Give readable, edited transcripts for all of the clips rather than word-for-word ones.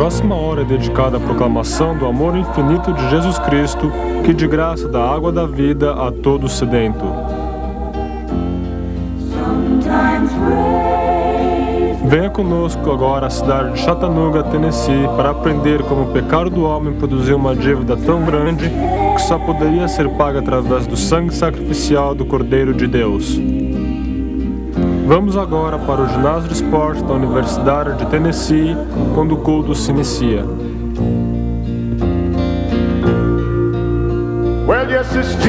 próxima hora é dedicada à proclamação do amor infinito de Jesus Cristo, que de graça dá água da vida a todo sedento. Venha conosco agora à cidade de Chattanooga, Tennessee, para aprender como o pecado do homem produziu uma dívida tão grande que só poderia ser paga através do sangue sacrificial do Cordeiro de Deus. Vamos agora para o ginásio de esporte da Universidade de Tennessee, quando o culto se inicia. Well, yes, it's Jesus,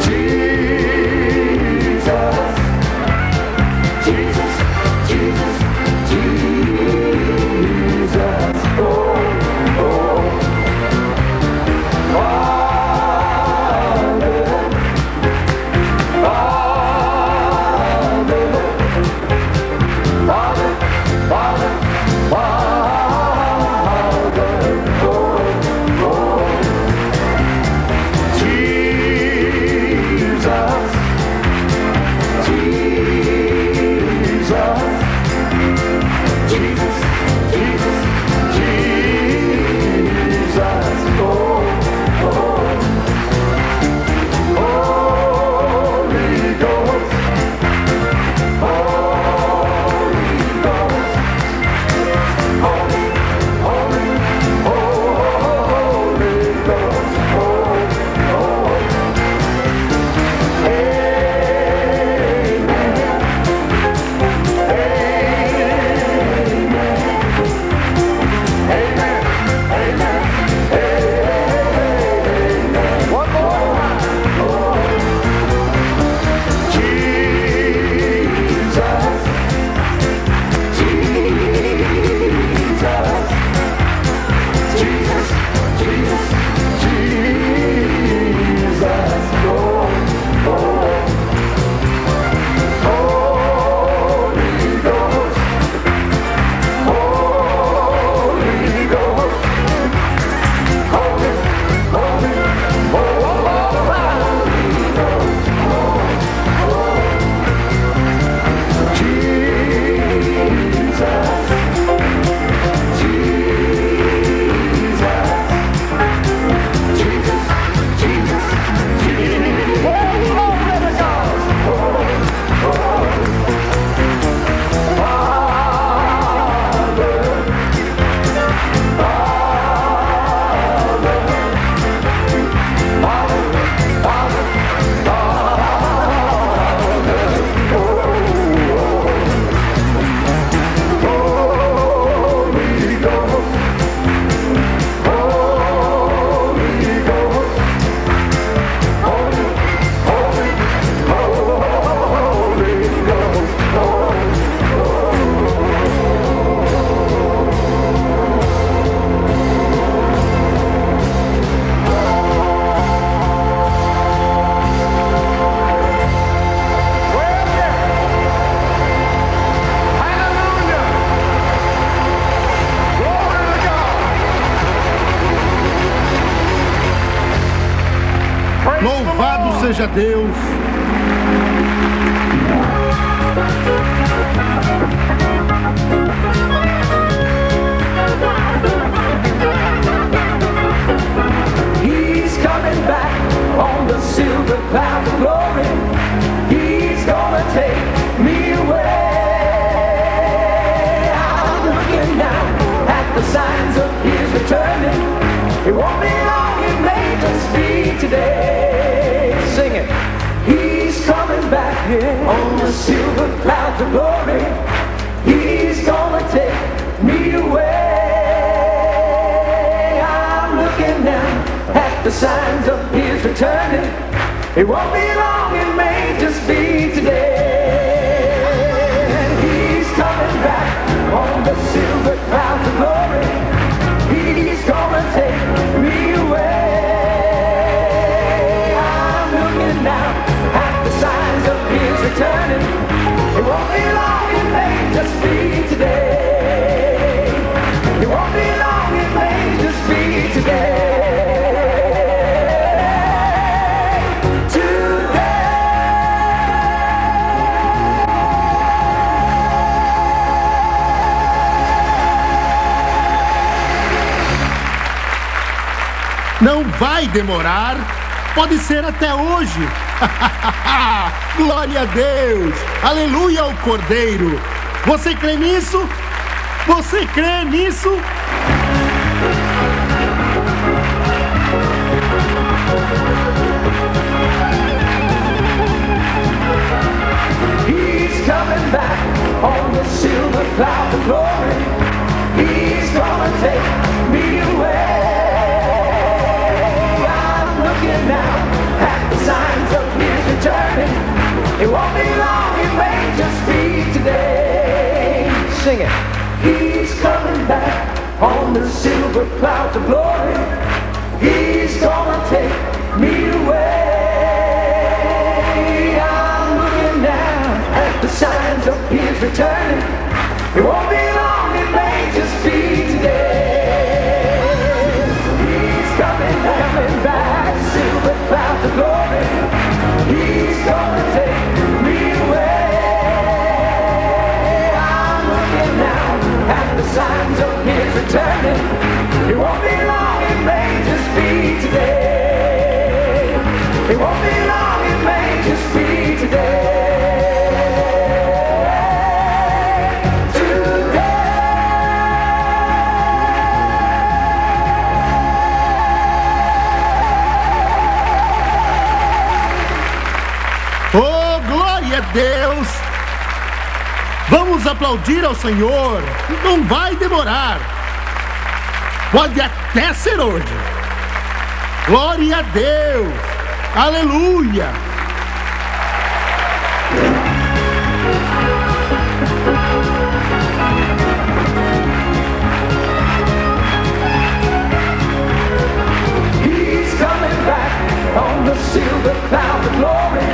Jesus, Jesus, Jesus, Jesus, oh, oh, Father, Father, Father, Father, Father, oh, oh, Jesus, Jesus, Jesus, Jesus, Jesus, oh, oh, Holy Ghost, Holy Ghost, Holy, Holy, Holy Ghost, oh, oh, Amen, Amen, Amen, Amen. One more time. Jesus, Jesus, Jesus, Jesus, Jesus, oh, oh, Holy Ghost, Holy Ghost, Holy, Holy, Holy Ghost, Jesus, Jesus, Jesus, Jesus, oh, Pentecost, oh, Father, Father, Father, Holy Ghost, Holy Ghost, Holy, Holy, Holy Ghost, well, yeah, hallelujah, glory to God, praise the Louvado Lord. seja Deus! He's coming back on the silver cloud of glory. He's gonna take me away. I'm looking down at the signs of his returning. It won't be long, it may just be today. Sing it. He's coming back on the silver clouds of glory. He's gonna take me away. I'm looking down at the signs of his returning. It won't be long, it may just be today. He's coming back on the silver clouds of glory. He's gonna take me away. I'm looking down at the signs of his returning. It won't be long, it may just be today. It won't be long, it may just be today. Today. vai demorar. Pode ser até hoje. Glória a Deus. Aleluia ao Cordeiro. Você crê nisso? Você crê nisso? He's coming back on the silver cloud of glory. He's gonna take me away. I'm looking now at the signs of his returning. It won't be long, it may just be today. Sing it. He's coming back on the silver clouds of glory. He's gonna take me away. I'm looking now at the signs of his returning. It won't be long, it may just be today. He's coming back, silver clouds of glory. He's gonna take me away. I'm looking now at the signs of his returning. It won't be long, it may just be today. It won't be long, it may just be today. Oh, glória a Deus! Vamos aplaudir ao Senhor. Não vai demorar. Pode até ser hoje. Glória a Deus! Aleluia! He's coming back on the silver cloud of glory.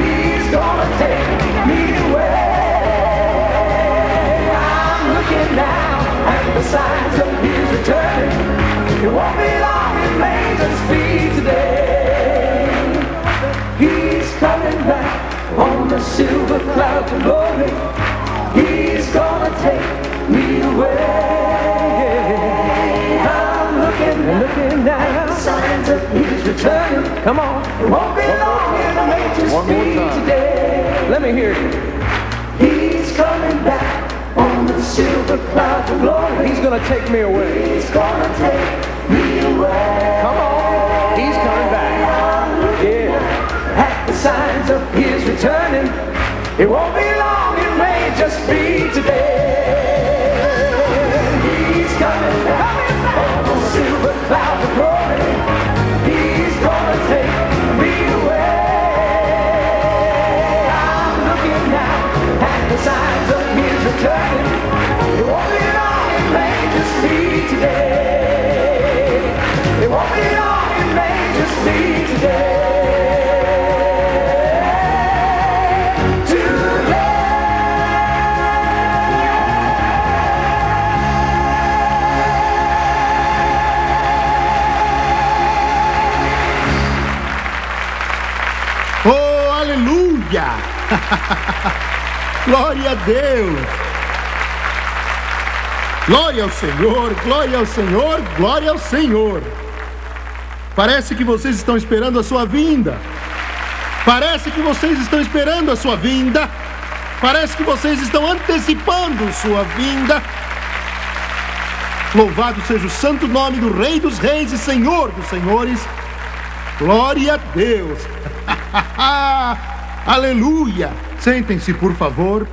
He's gonna take me away. I'm looking now at the signs of his returning. It won't be long, it may just be today. He's coming back on the silver cloud of glory. He's gonna take me away. I'm looking now, signs of his returning. Come on, it won't be long, it may just be today. Let me hear you. He's coming back on the silver cloud of glory. He's gonna take me away. He's gonna take me away. Come on, he's coming back. Yeah, at the signs of his returning. It won't be long, it may just be today. He's coming back on the silver cloud of glory. He's gonna take me away. I'm looking now at the signs of his returning. It won't be long, it may just be today. It won't be long, it may just be today. Oh, aleluia! Glória a Deus! Glória ao Senhor, glória ao Senhor, glória ao Senhor! Parece que vocês estão esperando a sua vinda. Parece que vocês estão esperando a sua vinda. Parece que vocês estão antecipando sua vinda. Louvado seja o santo nome do Rei dos Reis e Senhor dos Senhores. Glória a Deus! Aleluia! Sentem-se, por favor.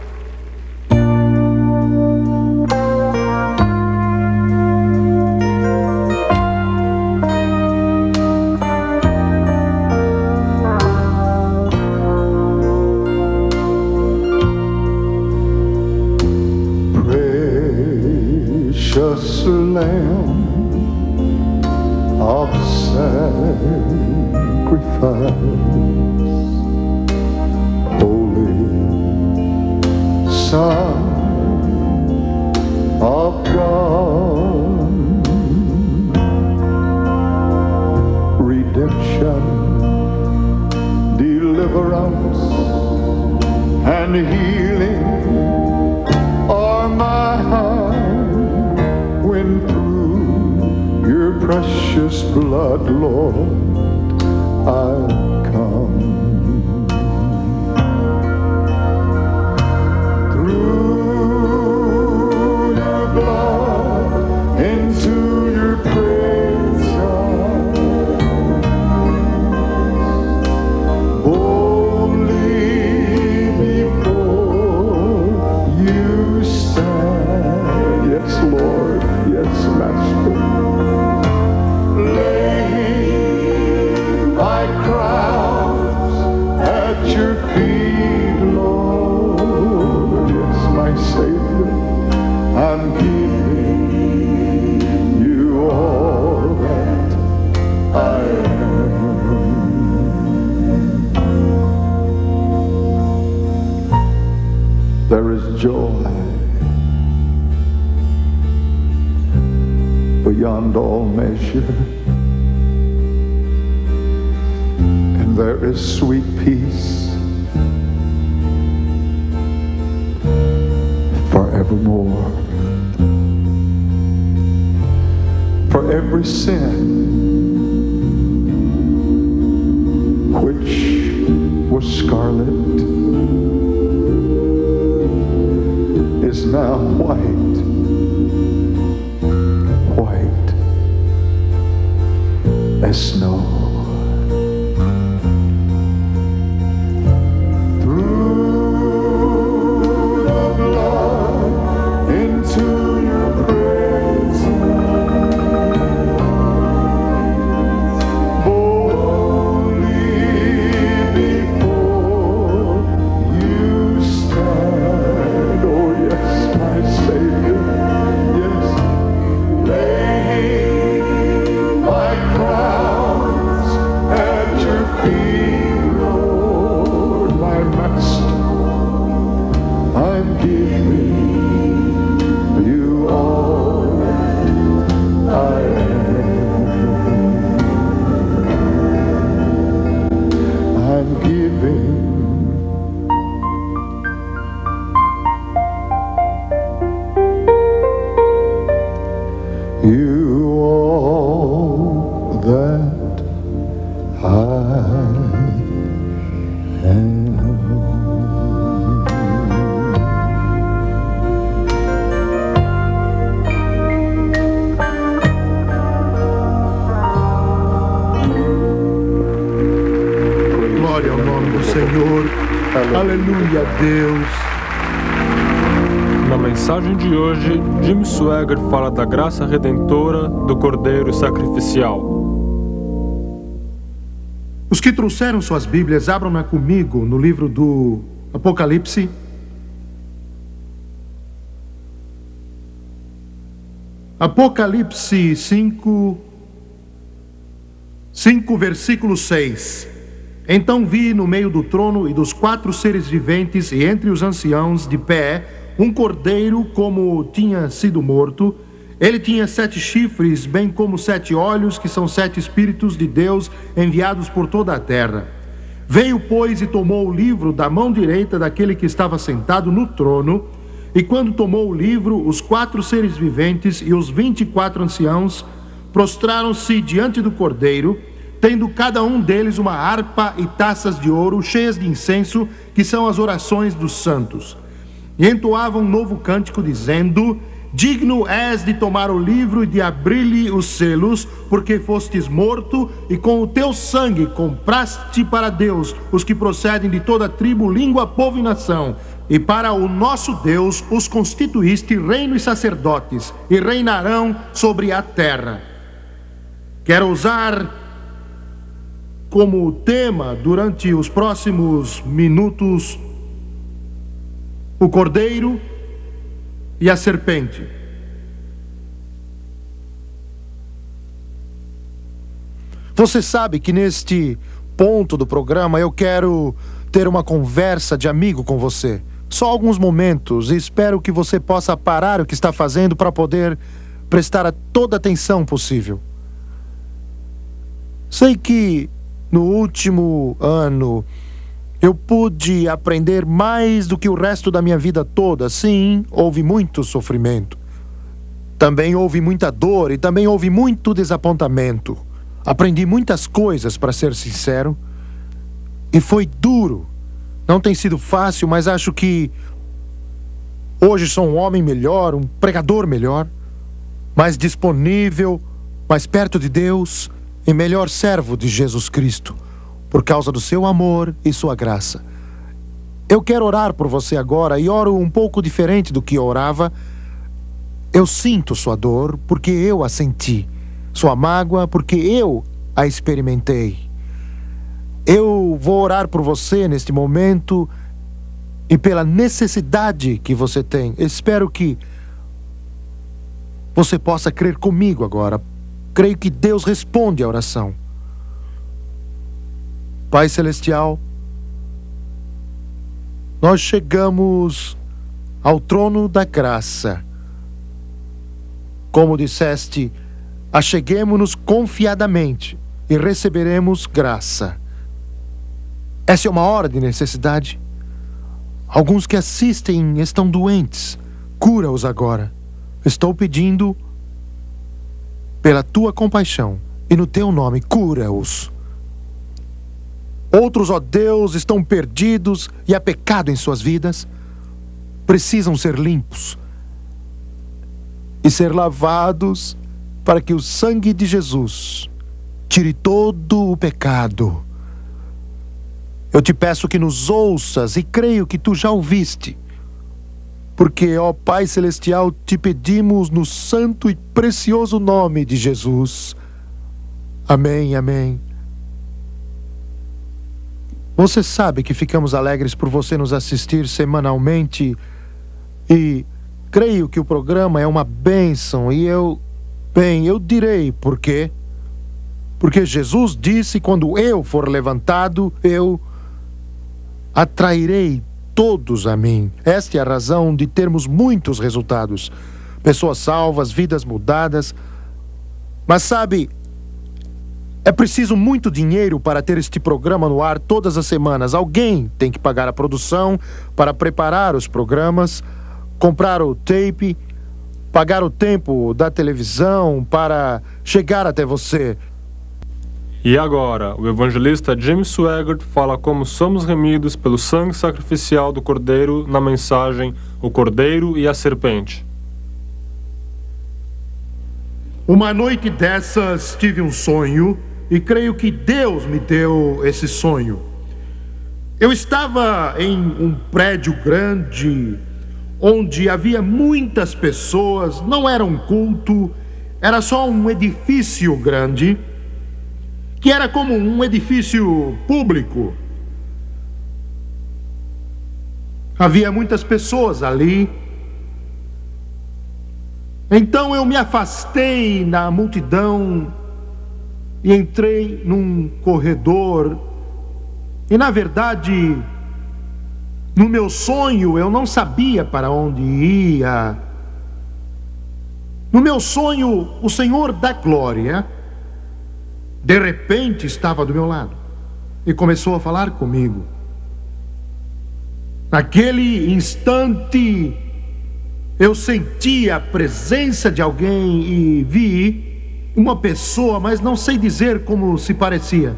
Precious Lamb of sacrifice, Holy Son of God, redemption, deliverance, and healing are mine when through your precious precious blood, Lord, I come. Through your blood into your presence, boldly before you stand. Yes, Lord, yes, Master. Laying my crowns at your feet, Lord. Yes, my Savior, I'm giving you all that I am. There is joy beyond all measure, and there is sweet peace forevermore. For every sin which was scarlet is now white, white as snow. Through the blood into your presence, boldly before you stand. Oh yes, my Savior, yes, laying my crowns at your feet, Lord, my Master. I'm giving you all I am. I'm giving you all that I am. Glória ao nome do Senhor. Aleluia a Deus. Na mensagem de hoje, Jim Swagger fala da graça redentora do Cordeiro Sacrificial. Os que trouxeram suas Bíblias, abram-na comigo no livro do Apocalipse. Apocalipse 5, versículo 6. Então vi no meio do trono e dos 4 seres viventes e entre os anciãos de pé um cordeiro como tinha sido morto. Ele tinha 7 chifres, bem como 7 olhos, que são 7 Espíritos de Deus enviados por toda a terra. Veio, pois, e tomou o livro da mão direita daquele que estava sentado no trono. E quando tomou o livro, os 4 seres viventes e os 24 anciãos prostraram-se diante do cordeiro, tendo cada um deles uma harpa e taças de ouro cheias de incenso, que são as orações dos santos. E entoavam um novo cântico, dizendo: digno és de tomar o livro e de abrir-lhe os selos, porque fostes morto, e com o teu sangue compraste para Deus os que procedem de toda tribo, língua, povo e nação. E para o nosso Deus os constituíste reino e sacerdotes, e reinarão sobre a terra. Quero usar como tema, durante os próximos minutos, o cordeiro e a serpente. Você sabe que neste ponto do programa eu quero ter uma conversa de amigo com você. Só alguns momentos, e espero que você possa parar o que está fazendo para poder prestar toda a atenção possível. Sei que no último ano eu pude aprender mais do que o resto da minha vida toda. Sim, houve muito sofrimento. Também houve muita dor e também houve muito desapontamento. Aprendi muitas coisas, para ser sincero. E foi duro. Não tem sido fácil, mas acho que hoje sou um homem melhor, um pregador melhor, mais disponível, mais perto de Deus e melhor servo de Jesus Cristo, por causa do seu amor e sua graça. Eu quero orar por você agora e oro um pouco diferente do que eu orava. Eu sinto sua dor porque eu a senti, sua mágoa porque eu a experimentei. Eu vou orar por você neste momento e pela necessidade que você tem. Espero que você possa crer comigo agora. Creio que Deus responde à oração. Pai Celestial, nós chegamos ao trono da graça. Como disseste, acheguemo-nos confiadamente e receberemos graça. Essa é uma hora de necessidade. Alguns que assistem estão doentes. Cura-os agora. Estou pedindo pela tua compaixão e no teu nome, cura-os. Outros, ó Deus, estão perdidos e há pecado em suas vidas. Precisam ser limpos e ser lavados para que o sangue de Jesus tire todo o pecado. Eu te peço que nos ouças e creio que tu já ouviste. Porque, ó Pai Celestial, te pedimos no santo e precioso nome de Jesus. Amém, amém. Você sabe que ficamos alegres por você nos assistir semanalmente e creio que o programa é uma bênção e eu direi por quê. Porque Jesus disse, quando eu for levantado, eu atrairei todos a mim. Esta é a razão de termos muitos resultados. Pessoas salvas, vidas mudadas. Mas sabe, é preciso muito dinheiro para ter este programa no ar todas as semanas. Alguém tem que pagar a produção para preparar os programas, comprar o tape, pagar o tempo da televisão para chegar até você. E agora, o evangelista Jim Swaggart fala como somos remidos pelo sangue sacrificial do Cordeiro na mensagem O Cordeiro e a Serpente. Uma noite dessas tive um sonho e creio que Deus me deu esse sonho. Eu estava em um prédio grande onde havia muitas pessoas, não era um culto, era só um edifício grande, que era como um edifício público. Havia muitas pessoas ali. Então eu me afastei da multidão e entrei num corredor. E na verdade, no meu sonho, eu não sabia para onde ia. No meu sonho, o Senhor da Glória de repente estava do meu lado e começou a falar comigo. Naquele instante eu senti a presença de alguém e vi uma pessoa, mas não sei dizer como se parecia.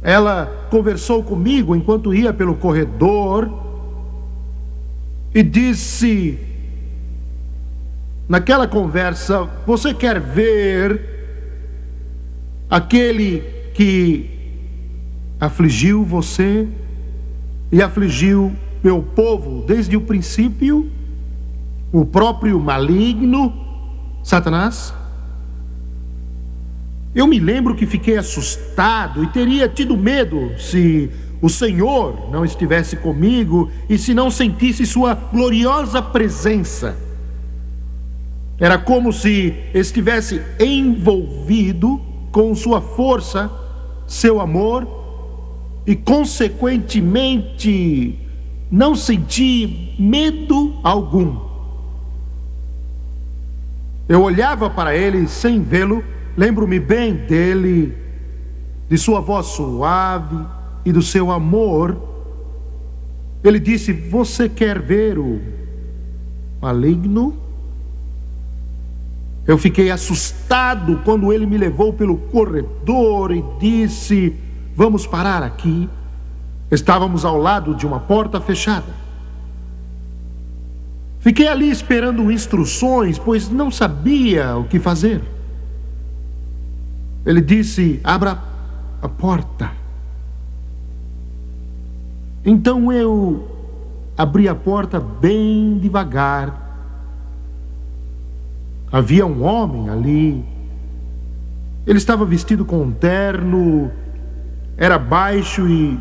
Ela conversou comigo enquanto ia pelo corredor e disse, naquela conversa: você quer ver aquele que afligiu você e afligiu meu povo desde o princípio, o próprio maligno, Satanás? Eu me lembro que fiquei assustado e teria tido medo se o Senhor não estivesse comigo e se não sentisse sua gloriosa presença. Era como se estivesse envolvido com sua força, seu amor, e consequentemente não senti medo algum. Eu olhava para ele sem vê-lo, lembro-me bem dele, de sua voz suave e do seu amor. Ele disse: você quer ver o maligno? Eu fiquei assustado quando ele me levou pelo corredor e disse: vamos parar aqui. Estávamos ao lado de uma porta fechada. Fiquei ali esperando instruções, pois não sabia o que fazer. Ele disse: abra a porta. Então eu abri a porta bem devagar. Havia um homem ali. Ele estava vestido com um terno, era baixo e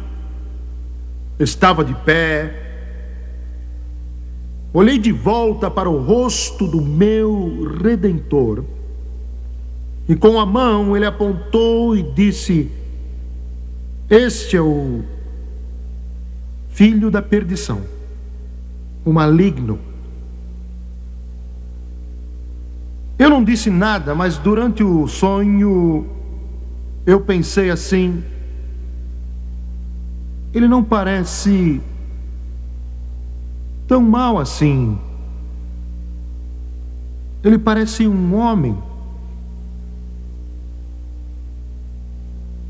estava de pé. Olhei de volta para o rosto do meu Redentor e com a mão ele apontou e disse: este é o filho da perdição, o maligno. Eu não disse nada, mas durante o sonho eu pensei assim: ele não parece tão mal assim. Ele parece um homem.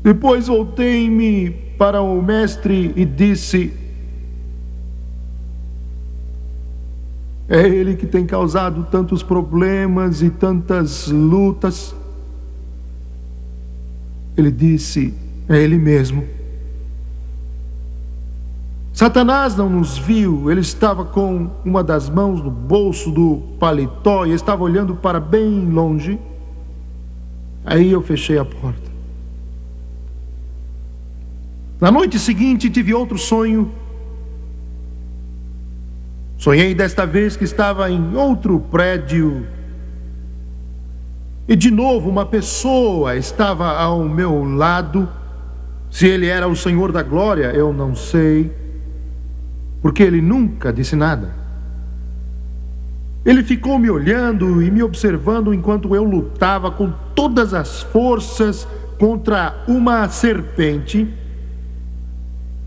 Depois voltei-me para o mestre e disse: é ele que tem causado tantos problemas e tantas lutas. Ele disse: é ele mesmo. Satanás não nos viu. Ele estava com uma das mãos no bolso do paletó e estava olhando para bem longe. Aí eu fechei a porta. Na noite seguinte tive outro sonho. Sonhei desta vez que estava em outro prédio e de novo uma pessoa estava ao meu lado. Se ele era o Senhor da Glória, eu não sei, porque ele nunca disse nada. Ele ficou me olhando e me observando enquanto eu lutava com todas as forças contra uma serpente.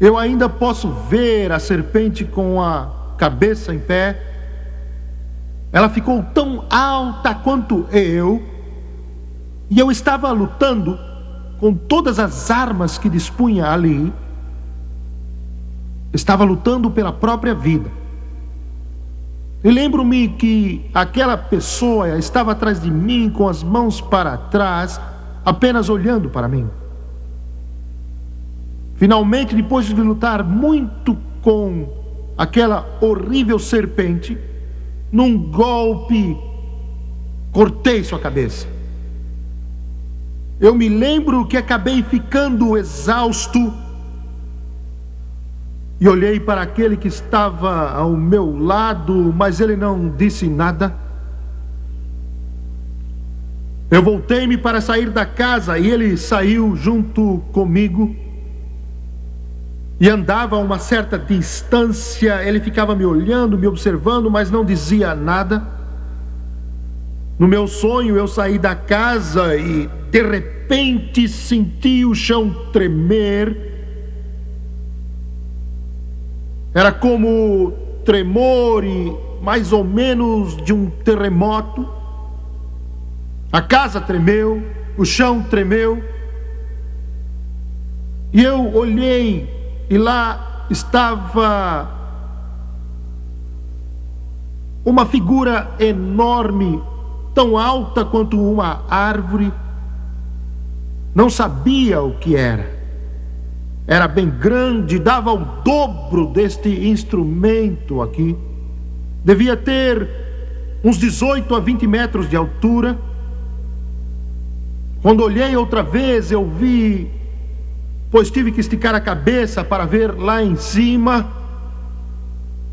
Eu ainda posso ver a serpente com a cabeça em pé. Ela ficou tão alta quanto eu, e eu estava lutando com todas as armas que dispunha ali. Estava lutando pela própria vida. E lembro-me que aquela pessoa estava atrás de mim com as mãos para trás, apenas olhando para mim. Finalmente, depois de lutar muito com aquela horrível serpente, num golpe, cortei sua cabeça. Eu me lembro que acabei ficando exausto e olhei para aquele que estava ao meu lado, mas ele não disse nada. Eu voltei-me para sair da casa e ele saiu junto comigo. E andava a uma certa distância. Ele ficava me olhando, me observando, mas não dizia nada. No meu sonho eu saí da casa e de repente senti o chão tremer. Era como tremor e mais ou menos de um terremoto. A casa tremeu, o chão tremeu. E eu olhei e lá estava uma figura enorme, tão alta quanto uma árvore. Não sabia o que era. Era bem grande, dava o dobro deste instrumento aqui. Devia ter uns 18 a 20 metros de altura. Quando olhei outra vez, eu vi, pois tive que esticar a cabeça para ver lá em cima,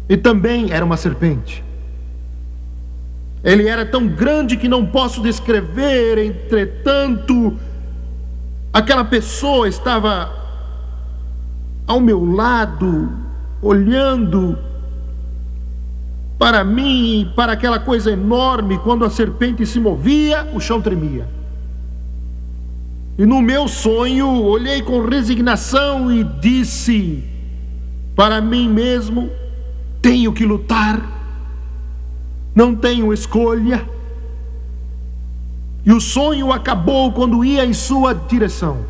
e também era uma serpente. Ele era tão grande que não posso descrever. Entretanto, aquela pessoa estava ao meu lado, olhando para mim e para aquela coisa enorme. Quando a serpente se movia, o chão tremia. E no meu sonho, olhei com resignação e disse para mim mesmo: tenho que lutar, não tenho escolha. E o sonho acabou quando ia em sua direção.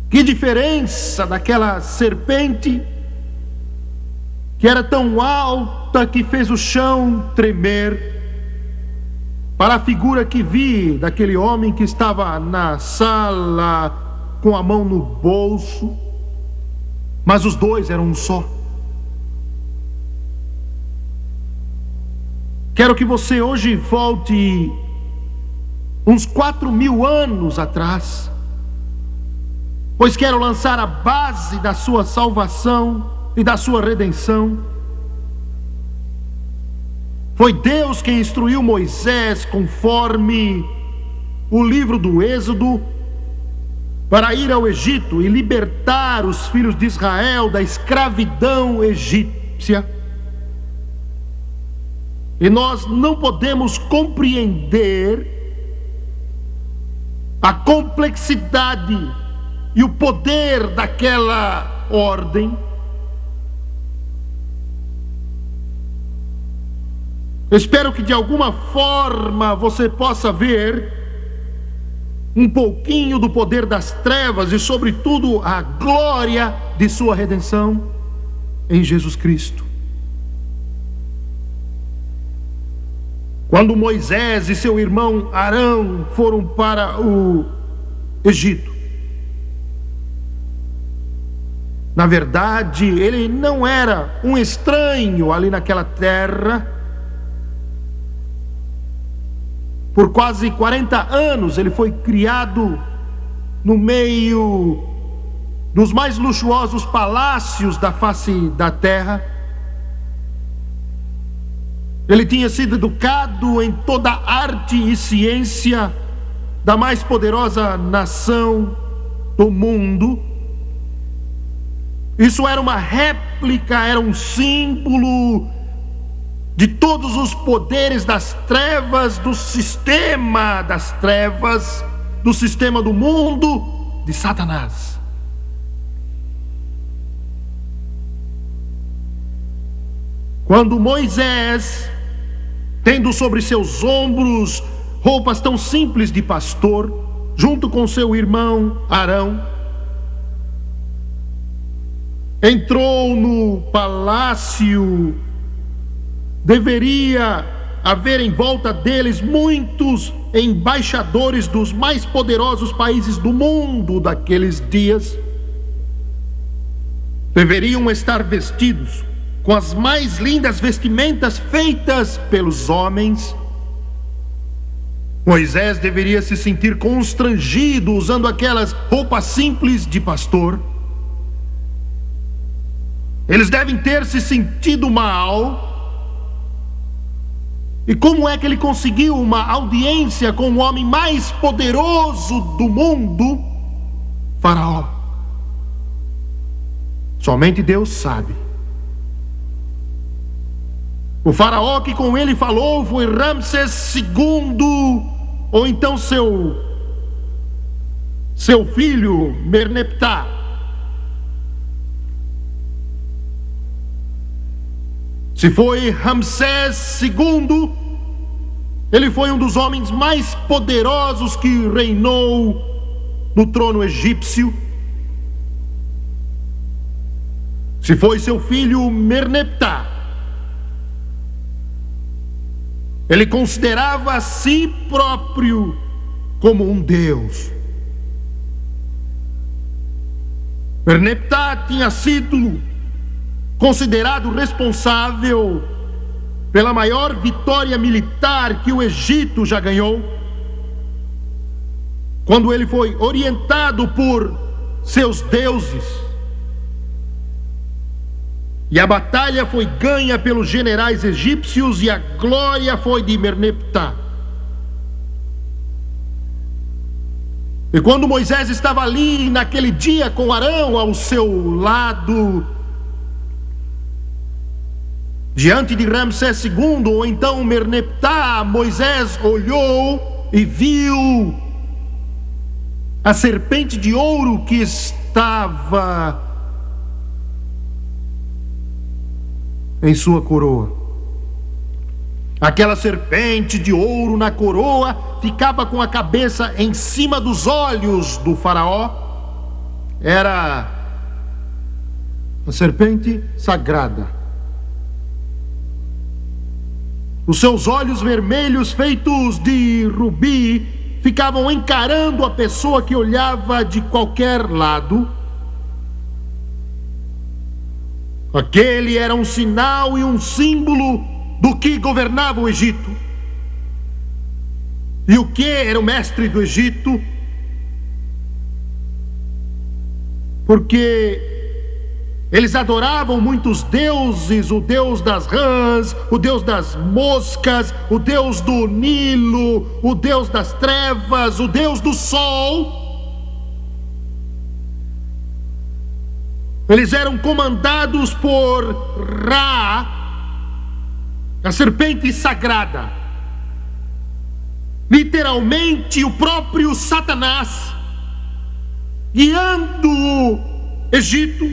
Que diferença daquela serpente que era tão alta que fez o chão tremer, para a figura que vi daquele homem que estava na sala com a mão no bolso, mas os dois eram um só. Quero que você hoje volte uns 4.000 anos atrás, pois quero lançar a base da sua salvação e da sua redenção. Foi Deus quem instruiu Moisés, conforme o livro do Êxodo, para ir ao Egito e libertar os filhos de Israel da escravidão egípcia. E nós não podemos compreender a complexidade e o poder daquela ordem Espero que de alguma forma você possa ver um pouquinho do poder das trevas e, sobretudo, a glória de sua redenção em Jesus Cristo. Quando Moisés e seu irmão Arão foram para o Egito, na verdade, ele não era um estranho ali naquela terra. Por quase 40 anos ele foi criado no meio dos mais luxuosos palácios da face da terra. Ele tinha sido educado em toda arte e ciência da mais poderosa nação do mundo. Isso era uma réplica, era um símbolo de todos os poderes das trevas, do sistema das trevas, do sistema do mundo, de Satanás. Quando Moisés, tendo sobre seus ombros roupas tão simples de pastor, junto com seu irmão Arão, entrou no palácio, deveria haver em volta deles muitos embaixadores dos mais poderosos países do mundo daqueles dias. Deveriam estar vestidos com as mais lindas vestimentas feitas pelos homens. Moisés deveria se sentir constrangido usando aquelas roupas simples de pastor. Eles devem ter se sentido mal. E como é que ele conseguiu uma audiência com o homem mais poderoso do mundo, Faraó? Somente Deus sabe. O Faraó que com ele falou foi Ramsés II, ou então seu filho Merneptah. Se foi Ramsés II, ele foi um dos homens mais poderosos que reinou no trono egípcio. Se foi seu filho Merneptah, ele considerava a si próprio como um deus. Merneptah tinha sido considerado responsável pela maior vitória militar que o Egito já ganhou, quando ele foi orientado por seus deuses, e a batalha foi ganha pelos generais egípcios, e a glória foi de Merneptah. E quando Moisés estava ali naquele dia com Arão ao seu lado, diante de Ramsés II, ou então Merneptah, Moisés olhou e viu a serpente de ouro que estava em sua coroa. Aquela serpente de ouro na coroa ficava com a cabeça em cima dos olhos do faraó. Era a serpente sagrada. Os seus olhos vermelhos, feitos de rubi, ficavam encarando a pessoa que olhava de qualquer lado. Aquele era um sinal e um símbolo do que governava o Egito. E o que era o mestre do Egito? Porque eles adoravam muitos deuses: o deus das rãs, o deus das moscas, o deus do Nilo, o deus das trevas, o deus do sol. Eles eram comandados por Ra, a serpente sagrada. Literalmente o próprio Satanás, guiando o Egito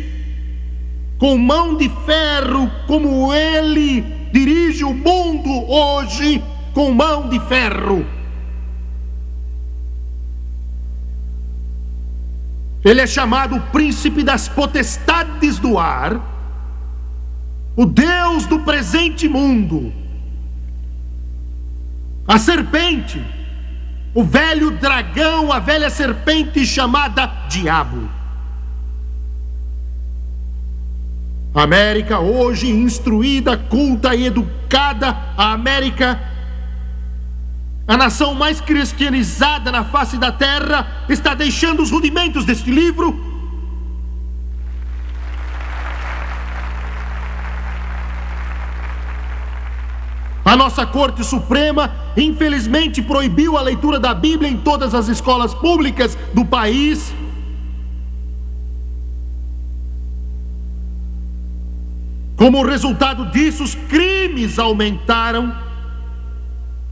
com mão de ferro, como ele dirige o mundo hoje com mão de ferro. Ele é chamado o príncipe das potestades do ar, o Deus do presente mundo. A serpente, o velho dragão, a velha serpente chamada Diabo. A América hoje, instruída, culta e educada, a América, a nação mais cristianizada na face da terra, está deixando os rudimentos deste livro. A nossa Corte Suprema, infelizmente, proibiu a leitura da Bíblia em todas as escolas públicas do país. Como resultado disso, os crimes aumentaram.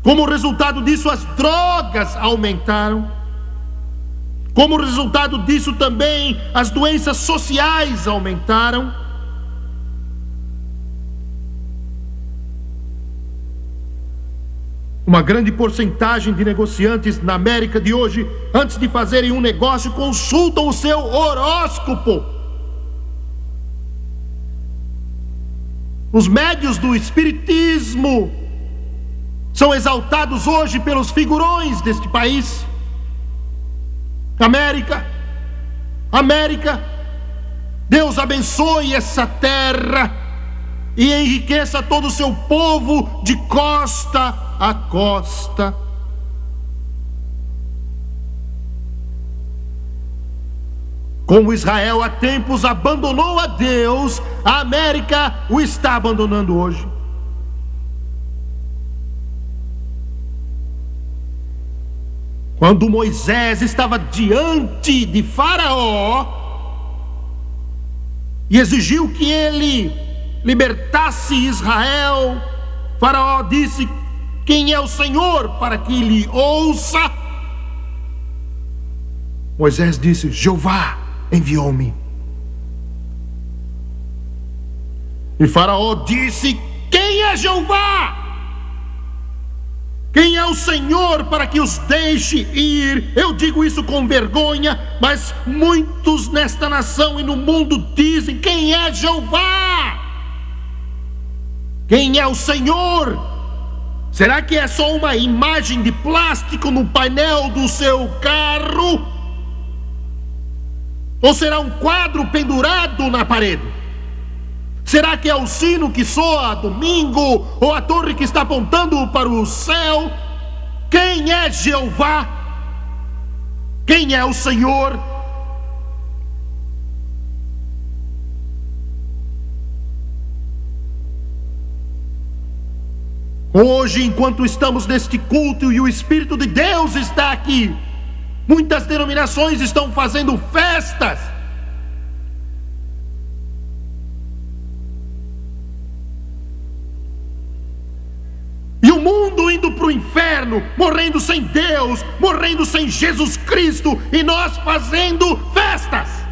Como resultado disso, as drogas aumentaram. Como resultado disso também, as doenças sociais aumentaram. Uma grande porcentagem de negociantes na América de hoje, antes de fazerem um negócio, consultam o seu horóscopo. Os médios do espiritismo são exaltados hoje pelos figurões deste país. América, América, Deus abençoe essa terra e enriqueça todo o seu povo de costa a costa. Como Israel há tempos abandonou a Deus, a América o está abandonando hoje. Quando Moisés estava diante de Faraó e exigiu que ele libertasse Israel, Faraó disse: quem é o Senhor para que lhe ouça? Moisés disse: Jeová enviou-me. E Faraó disse: quem é Jeová? Quem é o Senhor para que os deixe ir? Eu digo isso com vergonha, mas muitos nesta nação e no mundo dizem: quem é Jeová? Quem é o Senhor? Será que é só uma imagem de plástico no painel do seu carro? Ou será um quadro pendurado na parede? Será que é o sino que soa domingo? Ou a torre que está apontando para o céu? Quem é Jeová? Quem é o Senhor? Hoje, enquanto estamos neste culto e o Espírito de Deus está aqui, muitas denominações estão fazendo festas. E o mundo indo para o inferno, morrendo sem Deus, morrendo sem Jesus Cristo, e nós fazendo festas.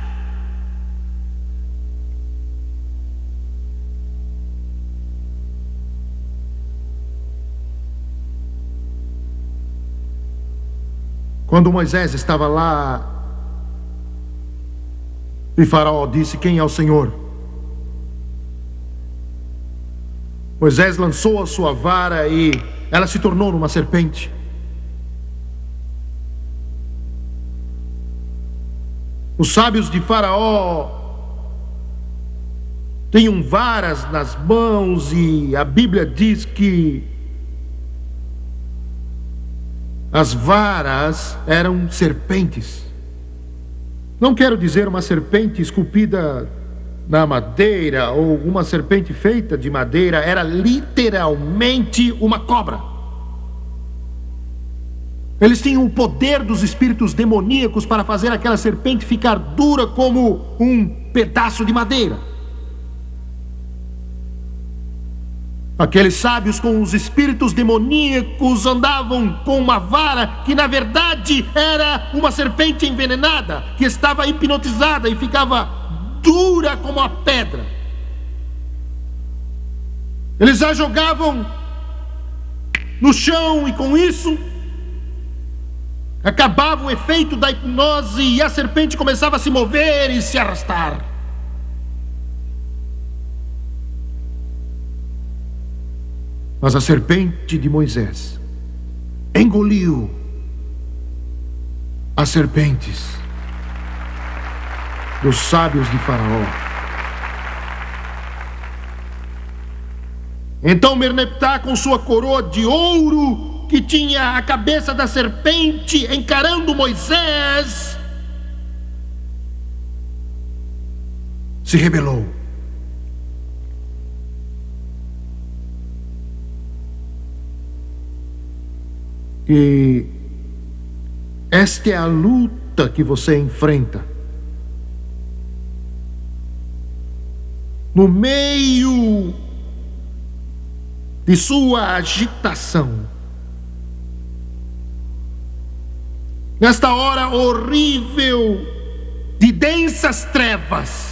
Quando Moisés estava lá e Faraó disse: quem é o Senhor? Moisés lançou a sua vara e ela se tornou numa serpente. Os sábios de Faraó tinham varas nas mãos e a Bíblia diz que as varas eram serpentes. Não quero dizer uma serpente esculpida na madeira ou uma serpente feita de madeira, era literalmente uma cobra. Eles tinham o poder dos espíritos demoníacos para fazer aquela serpente ficar dura como um pedaço de madeira. Aqueles sábios com os espíritos demoníacos andavam com uma vara que na verdade era uma serpente envenenada, que estava hipnotizada e ficava dura como a pedra. Eles a jogavam no chão e com isso acabava o efeito da hipnose e a serpente começava a se mover e se arrastar. Mas a serpente de Moisés engoliu as serpentes dos sábios de Faraó. Então Merneptah, com sua coroa de ouro, que tinha a cabeça da serpente encarando Moisés, se rebelou. E esta é a luta que você enfrenta. No meio de sua agitação, nesta hora horrível de densas trevas,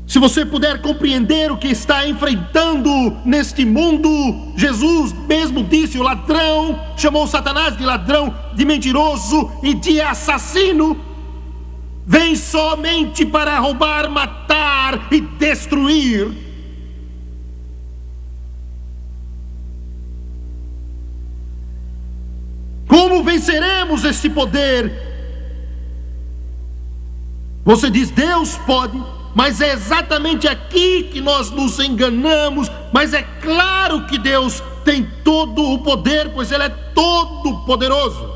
se você puder compreender o que está enfrentando neste mundo, Jesus mesmo disse: o ladrão chamou Satanás de ladrão, de mentiroso e de assassino. Vem somente para roubar, matar e destruir. Como venceremos esse poder? Você diz: Deus pode. Mas é exatamente aqui que nós nos enganamos. Mas é claro que Deus tem todo o poder, pois Ele é todo poderoso.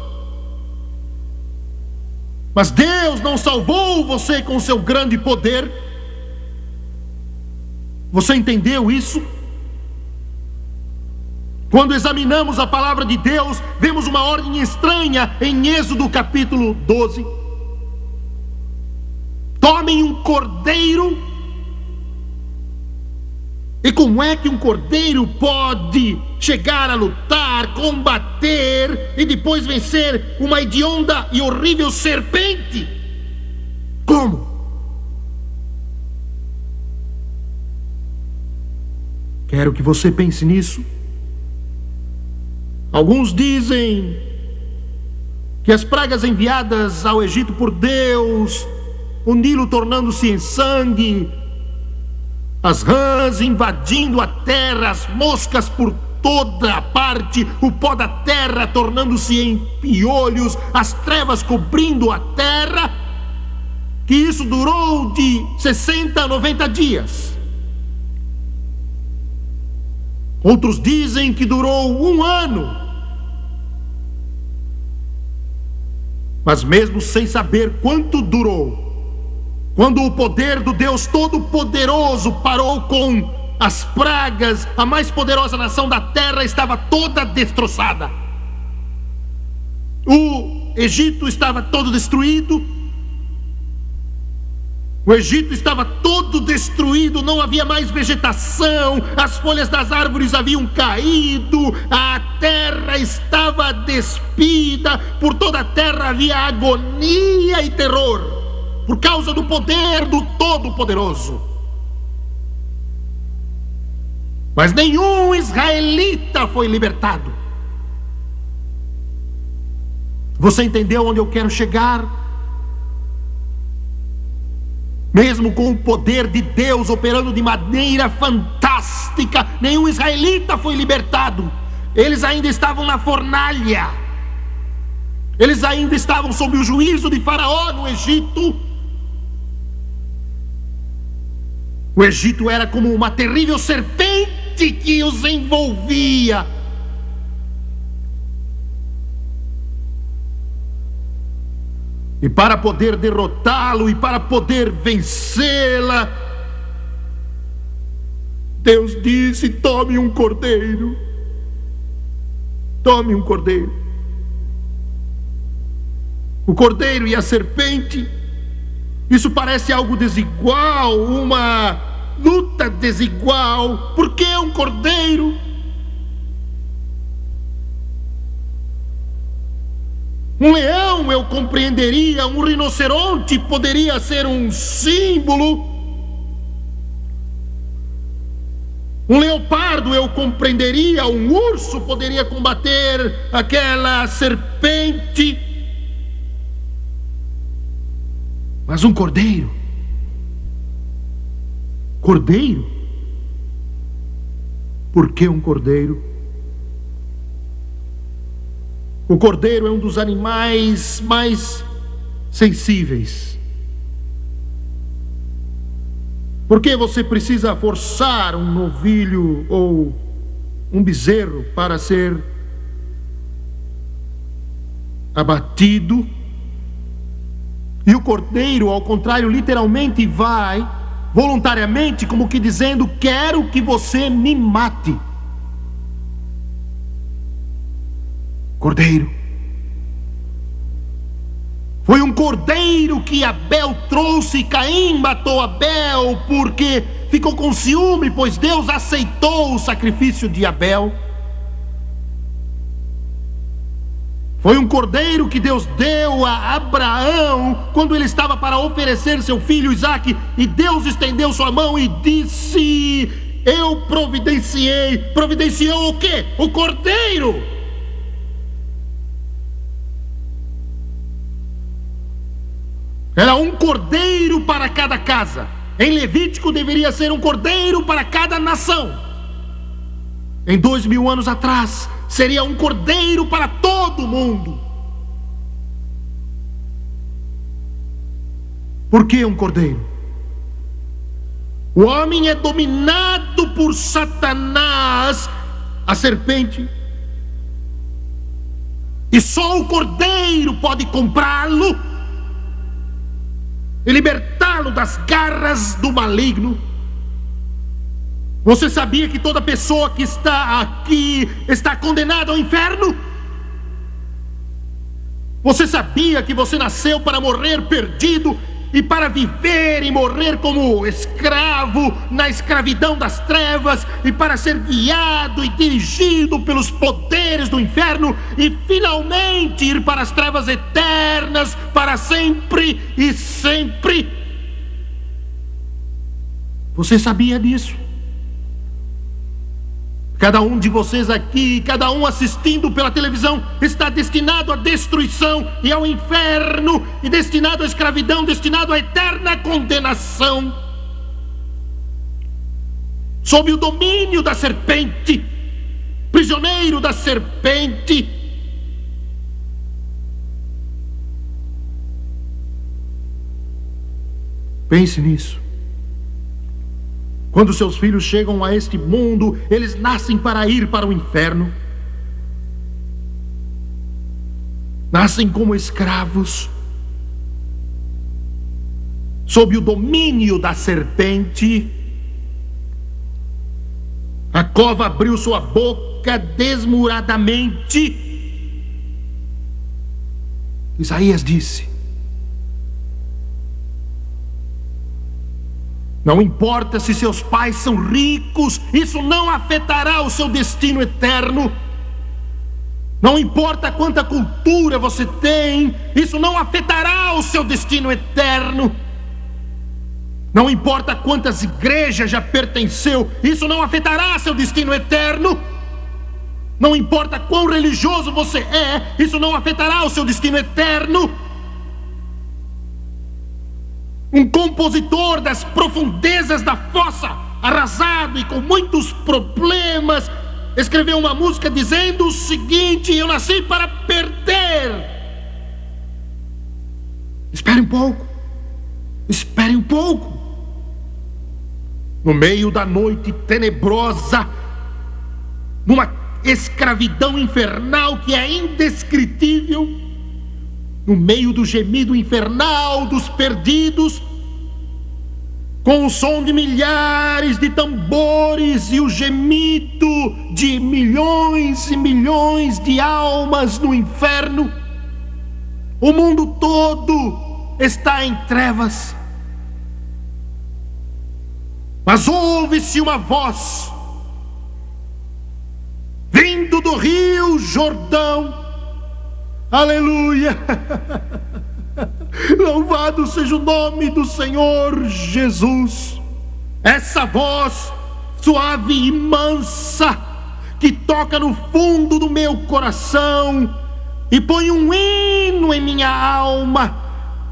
Mas Deus não salvou você com seu grande poder. Você entendeu isso? Quando examinamos a palavra de Deus, vemos uma ordem estranha em Êxodo capítulo 12. Tomem um cordeiro. E como é que um cordeiro pode chegar a lutar, combater e depois vencer uma hedionda e horrível serpente? Como? Quero que você pense nisso. Alguns dizem que as pragas enviadas ao Egito por Deus, o Nilo tornando-se em sangue, as rãs invadindo a terra, as moscas por toda a parte, o pó da terra tornando-se em piolhos, as trevas cobrindo a terra, que isso durou de 60 a 90 dias. Outros dizem que durou 1 ano. Mas mesmo sem saber quanto durou, quando o poder do Deus Todo-Poderoso parou com as pragas, a mais poderosa nação da terra estava toda destroçada. O Egito estava todo destruído. O Egito estava todo destruído, não havia mais vegetação, as folhas das árvores haviam caído, a terra estava despida, por toda a terra havia agonia e terror, por causa do poder do Todo-Poderoso. Mas nenhum israelita foi libertado. Você entendeu onde eu quero chegar? Mesmo com o poder de Deus operando de maneira fantástica, nenhum israelita foi libertado. Eles ainda estavam na fornalha. Eles ainda estavam sob o juízo de Faraó no Egito. O Egito era como uma terrível serpente que os envolvia. E para poder derrotá-lo e para poder vencê-la, Deus disse: tome um cordeiro. Tome um cordeiro. O cordeiro e a serpente, isso parece algo desigual, uma luta desigual. Por que um cordeiro? Um leão eu compreenderia, um rinoceronte poderia ser um símbolo. Um leopardo eu compreenderia, um urso poderia combater aquela serpente. Mas um cordeiro? Cordeiro? Por que um cordeiro? O cordeiro é um dos animais mais sensíveis. Por que você precisa forçar um novilho ou um bezerro para ser abatido? E o cordeiro, ao contrário, literalmente vai voluntariamente, como que dizendo: quero que você me mate. Cordeiro. Foi um cordeiro que Abel trouxe, e Caim matou Abel porque ficou com ciúme, pois Deus aceitou o sacrifício de Abel. Foi um cordeiro que Deus deu a Abraão quando ele estava para oferecer seu filho Isaque, e Deus estendeu sua mão e disse: eu providenciei. Providenciou o quê? O cordeiro. Era um cordeiro para cada casa. Em Levítico deveria ser um cordeiro para cada nação. Em 2000 anos atrás, seria um cordeiro para todo mundo. Por que um cordeiro? O homem é dominado por Satanás, a serpente, e só o cordeiro pode comprá-lo e libertá-lo das garras do maligno. Você sabia que toda pessoa que está aqui está condenada ao inferno? Você sabia que você nasceu para morrer perdido e para viver e morrer como escravo na escravidão das trevas, e para ser guiado e dirigido pelos poderes do inferno e finalmente ir para as trevas eternas para sempre e sempre? Você sabia disso? Cada um de vocês aqui, cada um assistindo pela televisão, está destinado à destruição e ao inferno, e destinado à escravidão, destinado à eterna condenação, sob o domínio da serpente, prisioneiro da serpente. Pense nisso. Quando seus filhos chegam a este mundo, eles nascem para ir para o inferno. Nascem como escravos, sob o domínio da serpente. A cova abriu sua boca desmuradamente. Isaías disse: não importa se seus pais são ricos, isso não afetará o seu destino eterno. Não importa quanta cultura você tem, isso não afetará o seu destino eterno. Não importa quantas igrejas já pertenceu, isso não afetará seu destino eterno. Não importa quão religioso você é, isso não afetará o seu destino eterno. Um compositor das profundezas da fossa, arrasado e com muitos problemas, escreveu uma música dizendo o seguinte: eu nasci para perder. Espere um pouco. Espere um pouco. No meio da noite tenebrosa, numa escravidão infernal que é indescritível, no meio do gemido infernal dos perdidos, com o som de milhares de tambores e o gemido de milhões e milhões de almas no inferno, o mundo todo está em trevas. Mas ouve-se uma voz vindo do rio Jordão. Aleluia! Louvado seja o nome do Senhor Jesus. Essa voz suave e mansa que toca no fundo do meu coração e põe um hino em minha alma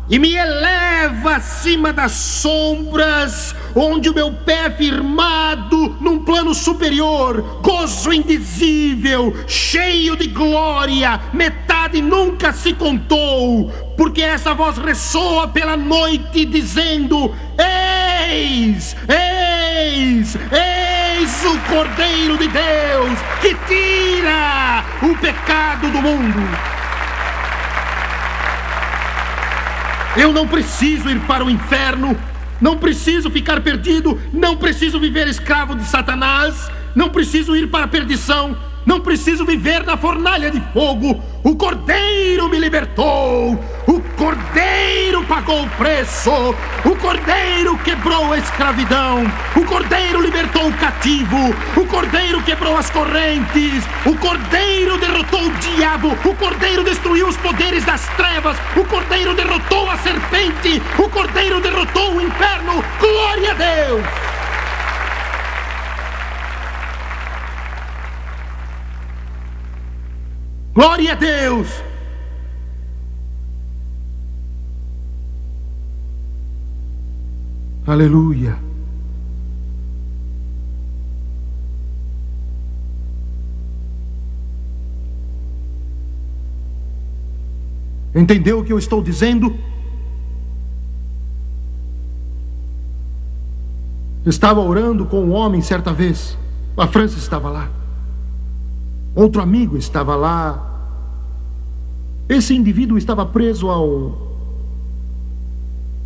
e me eleva acima das sombras, onde o meu pé é firmado num plano superior, gozo indizível, cheio de glória, metade nunca se contou, porque essa voz ressoa pela noite dizendo: eis, eis, eis o Cordeiro de Deus que tira o pecado do mundo. Eu não preciso ir para o inferno, não preciso ficar perdido, não preciso viver escravo de Satanás, não preciso ir para a perdição, não preciso viver na fornalha de fogo. O Cordeiro me libertou, o Cordeiro pagou o preço, o Cordeiro quebrou a escravidão, o Cordeiro libertou o cativo, o Cordeiro quebrou as correntes, o Cordeiro derrotou o diabo, o Cordeiro destruiu os poderes das trevas, o Cordeiro derrotou a serpente, o Cordeiro derrotou o inferno. Glória a Deus! Glória a Deus! Aleluia! Entendeu o que eu estou dizendo? Estava orando com um homem certa vez. A França estava lá. Outro amigo estava lá. Esse indivíduo estava preso ao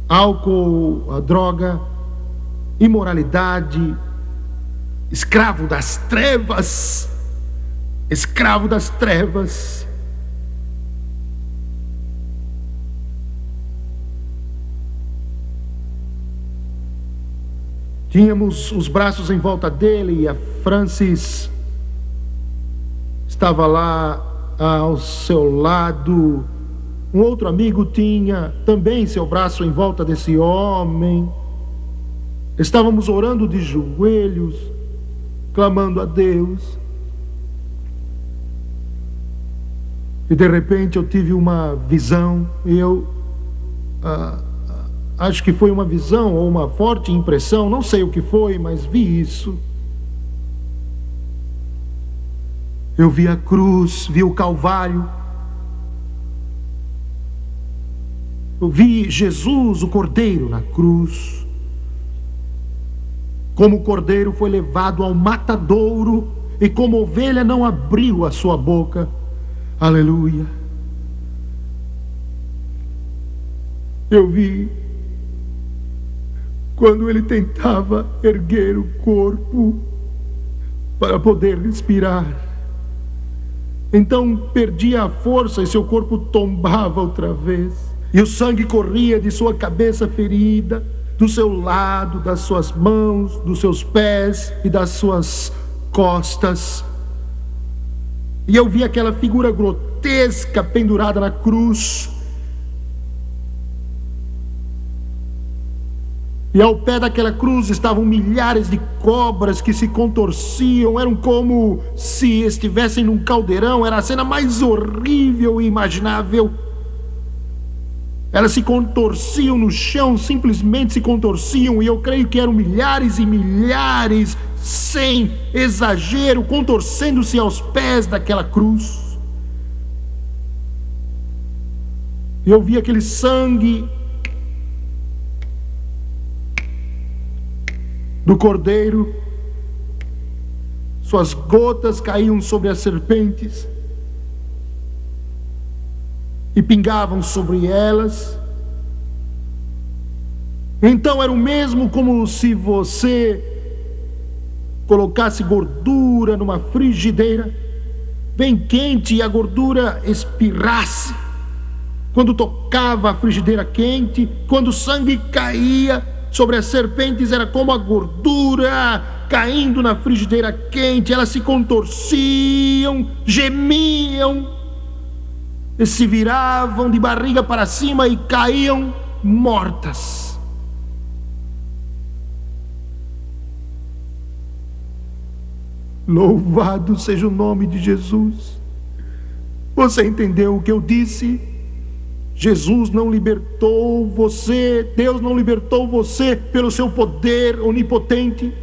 álcool, à droga, imoralidade, escravo das trevas, escravo das trevas. Tínhamos os braços em volta dele e a Francis estava lá ao seu lado. Um outro amigo tinha também seu braço em volta desse homem. Estávamos orando de joelhos, clamando a Deus. E de repente eu tive uma visão. E eu acho que foi uma visão ou uma forte impressão, não sei o que foi, mas vi isso. Eu vi a cruz, vi o Calvário. Eu vi Jesus, o Cordeiro, na cruz. Como o Cordeiro foi levado ao matadouro e como ovelha não abriu a sua boca. Aleluia. Eu vi quando ele tentava erguer o corpo para poder respirar. Então perdia a força e seu corpo tombava outra vez. E o sangue corria de sua cabeça ferida, do seu lado, das suas mãos, dos seus pés e das suas costas. E eu vi aquela figura grotesca pendurada na cruz. E ao pé daquela cruz estavam milhares de cobras que se contorciam, eram como se estivessem num caldeirão. Era a cena mais horrível e imaginável. Elas se contorciam no chão, simplesmente se contorciam, e eu creio que eram milhares e milhares, sem exagero, contorcendo-se aos pés daquela cruz. E eu vi aquele sangue do Cordeiro, suas gotas caíam sobre as serpentes e pingavam sobre elas. Então era o mesmo como se você colocasse gordura numa frigideira bem quente e a gordura espirrasse quando tocava a frigideira quente. Quando o sangue caía sobre as serpentes, era como a gordura caindo na frigideira quente. Elas se contorciam, gemiam, e se viravam de barriga para cima e caíam mortas. Louvado seja o nome de Jesus. Você entendeu o que eu disse? Jesus não libertou você, Deus não libertou você pelo seu poder onipotente.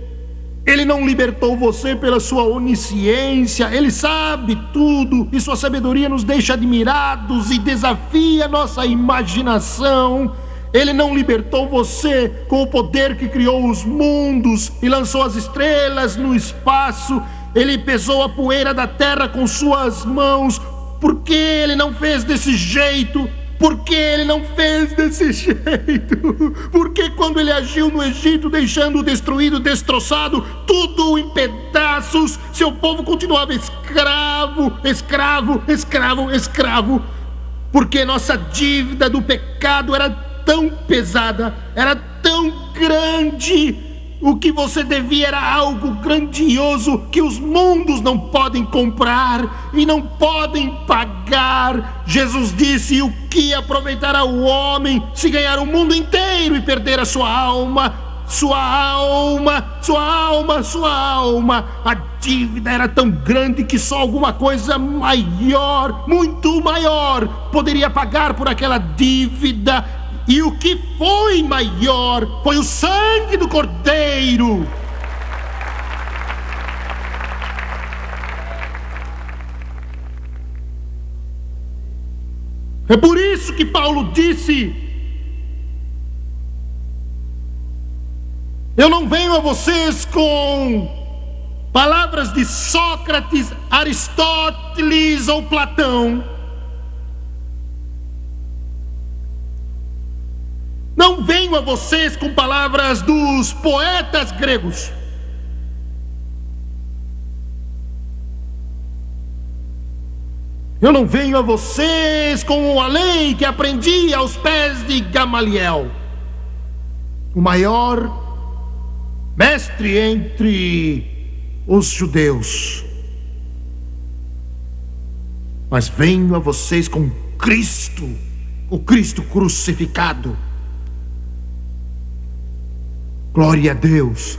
Ele não libertou você pela sua onisciência. Ele sabe tudo e sua sabedoria nos deixa admirados e desafia nossa imaginação. Ele não libertou você com o poder que criou os mundos e lançou as estrelas no espaço. Ele pesou a poeira da terra com suas mãos. Por que ele não fez desse jeito? Por que ele não fez desse jeito? Porque quando ele agiu no Egito, deixando destruído, destroçado, tudo em pedaços, seu povo continuava escravo, escravo, escravo, escravo. Porque nossa dívida do pecado era tão pesada, era tão grande. O que você devia era algo grandioso que os mundos não podem comprar e não podem pagar. Jesus disse: o que aproveitará o homem se ganhar o mundo inteiro e perder a sua alma? Sua alma, sua alma, sua alma. A dívida era tão grande que só alguma coisa maior, muito maior, poderia pagar por aquela dívida. E o que foi maior foi o sangue do Cordeiro. É por isso que Paulo disse: eu não venho a vocês com palavras de Sócrates, Aristóteles ou Platão. Não venho a vocês com palavras dos poetas gregos. Eu não venho a vocês com a lei que aprendi aos pés de Gamaliel, o maior mestre entre os judeus. Mas venho a vocês com Cristo, o Cristo crucificado. Glória a Deus.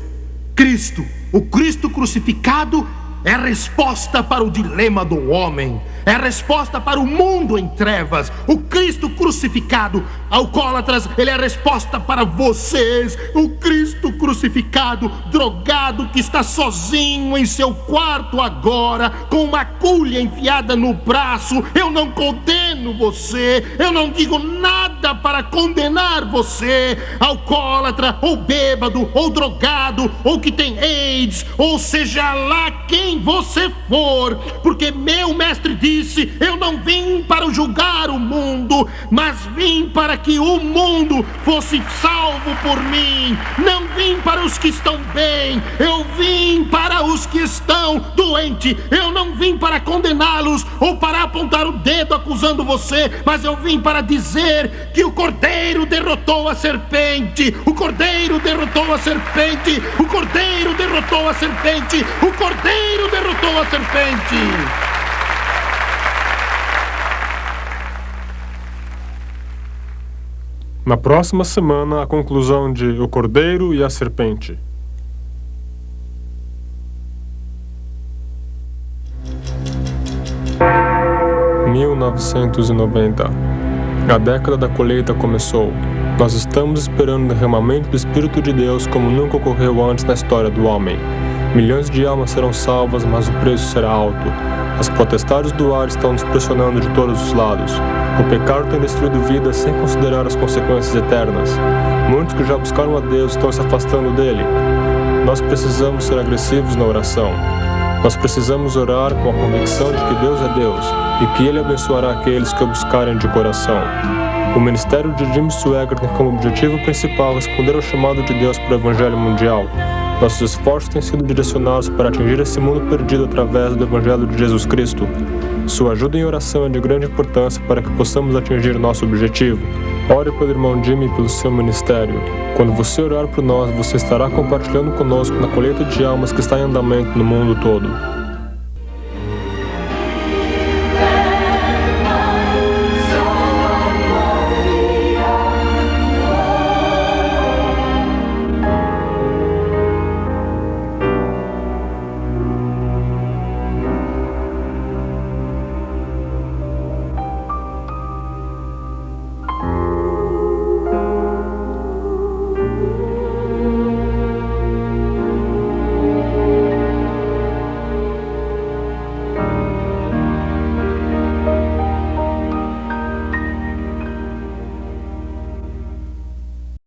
Cristo, o Cristo crucificado, é a resposta para o dilema do homem. É a resposta para o mundo em trevas. O Cristo crucificado, alcoólatras, ele é a resposta para vocês. O Cristo crucificado, drogado, que está sozinho em seu quarto agora, com uma agulha enfiada no braço. Eu não condeno você. Eu não digo nada para condenar você, alcoólatra, ou bêbado, ou drogado, ou que tem AIDS, ou seja lá quem você for, porque meu mestre disse: eu não vim para julgar o mundo, mas vim para que o mundo fosse salvo por mim. Não vim para os que estão bem, eu vim para os que estão doentes. Eu não vim para condená-los ou para apontar o dedo acusando você, mas eu vim para dizer que o Cordeiro derrotou a serpente. O Cordeiro derrotou a serpente. O Cordeiro derrotou a serpente. O Cordeiro derrotou a serpente. Na próxima semana, a conclusão de O Cordeiro e a Serpente. – 1990. A década da colheita começou. Nós estamos esperando o derramamento do Espírito de Deus como nunca ocorreu antes na história do homem. Milhões de almas serão salvas, mas o preço será alto. As potestades do ar estão nos pressionando de todos os lados. O pecado tem destruído vidas sem considerar as consequências eternas. Muitos que já buscaram a Deus estão se afastando dele. Nós precisamos ser agressivos na oração. Nós precisamos orar com a convicção de que Deus é Deus e que Ele abençoará aqueles que o buscarem de coração. O ministério de Jim Swaggart tem como objetivo principal responder ao chamado de Deus para o Evangelho Mundial. Nossos esforços têm sido direcionados para atingir esse mundo perdido através do Evangelho de Jesus Cristo. Sua ajuda em oração é de grande importância para que possamos atingir nosso objetivo. Ore pelo irmão Jimmy e pelo seu ministério. Quando você orar por nós, você estará compartilhando conosco na colheita de almas que está em andamento no mundo todo.